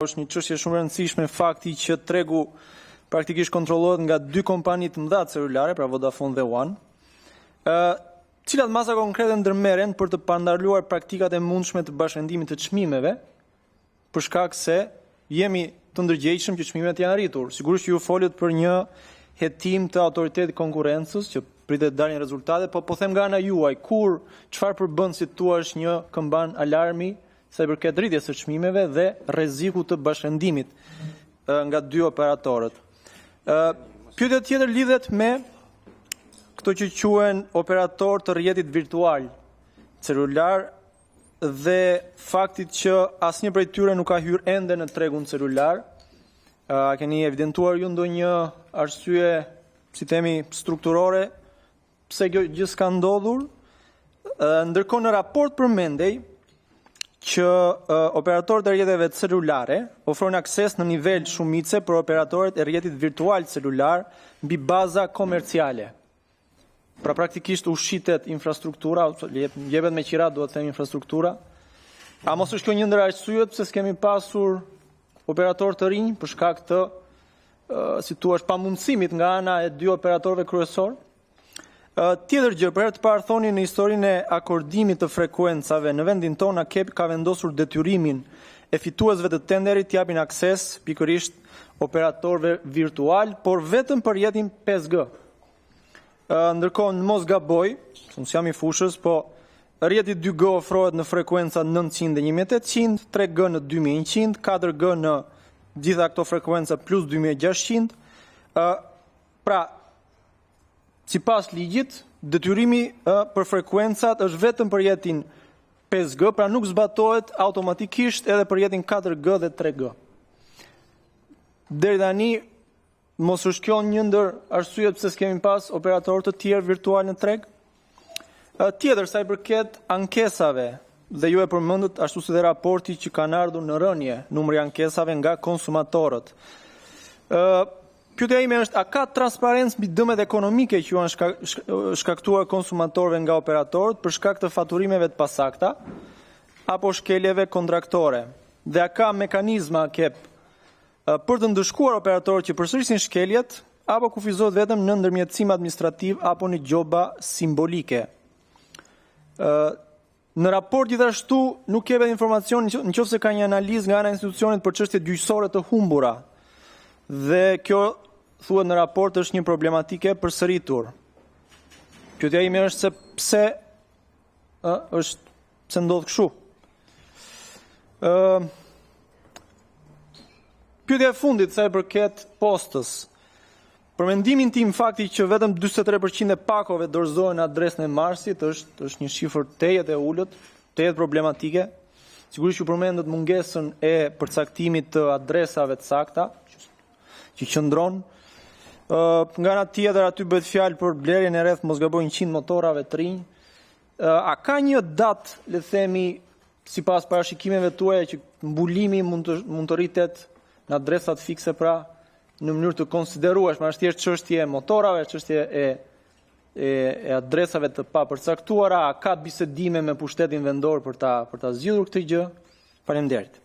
Është një çështje shumë e rëndësishme fakti që tregu praktikisht kontrollohet nga dy kompani të mëdha celulare, pra Vodafone dhe One, cilat masa konkrete ndërmerren për të parandaluar praktikat e mundshme të bashkëndimit të çmimeve, për shkak se jemi të ndërgjegjshëm që çmimet janë arritur. Sigurisht që ju folët për një hetim të autoritetit konkurrencës që pritet dalin rezultate, po them nga ana juaj, çfarë përbën si thua është një këmban alarmi sa i përket rritjes së çmimeve dhe rrezikut të bashkëndimit nga dy operatorët. Pyetja tjetër lidhet me këto që quhen operator të rrjetit virtual celular dhe faktit që asnjë prej tyre nuk ka hyrë ende në tregun celular. A keni evidentuar ju ndonjë arsye, si themi, strukturore pse kjo gjë s'ka ndodhur? Ndërkohë në raport përmendej që operatorët e rrjeteve celulare ofrojnë akses në nivel shumice për operatorët e rrjetit virtual celular mbi baza komerciale. Pra praktikisht ushitet infrastruktura, jepet me qira, duhet të them infrastruktura. A mos është kjo një ndër arsyet pse s'kemi pasur operatorë të rinj për shkak të si thua pamundësimit nga ana e dy operatorëve kryesor? Tjetër gjë, për herë të parë thoni në historinë e akordimit të frekuencave në vendin tonë AKEP ka vendosur detyrimin e fituesve të tenderit t'japin akses pikërisht operatorëve virtual, por vetëm për rrjetin 5G. Ndërkohë në mos gaboj, unë jam i fushës, po rrjeti 2G ofrohet në frekuenca 900 dhe 1800, 3G në 2100, 4G në gjitha këto frekuenca plus 2600. Pra, sipas ligjit, detyrimi për frekuencat është vetëm për rrjetin 5G, pra nuk zbatohet automatikisht edhe për rrjetin 4G dhe 3G. Deri tani, mos është kjo një ndër arsyet pse s'kemi pas operatorë të tjerë virtual në treg? Tjetër, sa i përket ankesave, dhe ju e përmendët ashtu si dhe raporti që kanë ardhur në rënje, numri ankesave nga konsumatorët. Pyetja ime është, a ka transparencë mbi dëmet ekonomike që janë shkaktuar konsumatorëve nga operatorët për shkak të faturimeve të pasakta apo shkeljeve kontraktore? Dhe a ka mekanizma AKEP për të ndëshkuar operatorët që përsërisin shkeljet apo kufizohet vetëm në ndërmjetësim administrativ apo në gjoba simbolike? Në raport gjithashtu nuk jepet informacion nëse ka një analizë nga ana e institucionit për çështje gjyqësore të humbura. Dhe kjo thuhet në raport është një problematike përsëritur. Pyetja ime është se pse ndodh kështu. Pyetja e fundit sa i përket postës. Për mendimin tim fakti që vetëm 43% e pakove dorëzohen në adresën e Marsit është një shifër tejet e ulët, tejet problematike. Sigurisht ju përmendët mungesën e përcaktimit të adresave të sakta që qëndron. Nga ana tjetër aty bëhet fjalë për blerjen e rreth mos gaboj 100 motorave të rinj. A ka një datë, le të themi, sipas parashikimeve tuaja që mbulimi mund të rritet në adresat fikse, pra në mënyrë të konsiderueshme, është thjesht çështje e motorave, çështje e adresave të papërcaktuara, a ka bisedime me pushtetin vendor për ta zgjidhur këtë gjë? Faleminderit.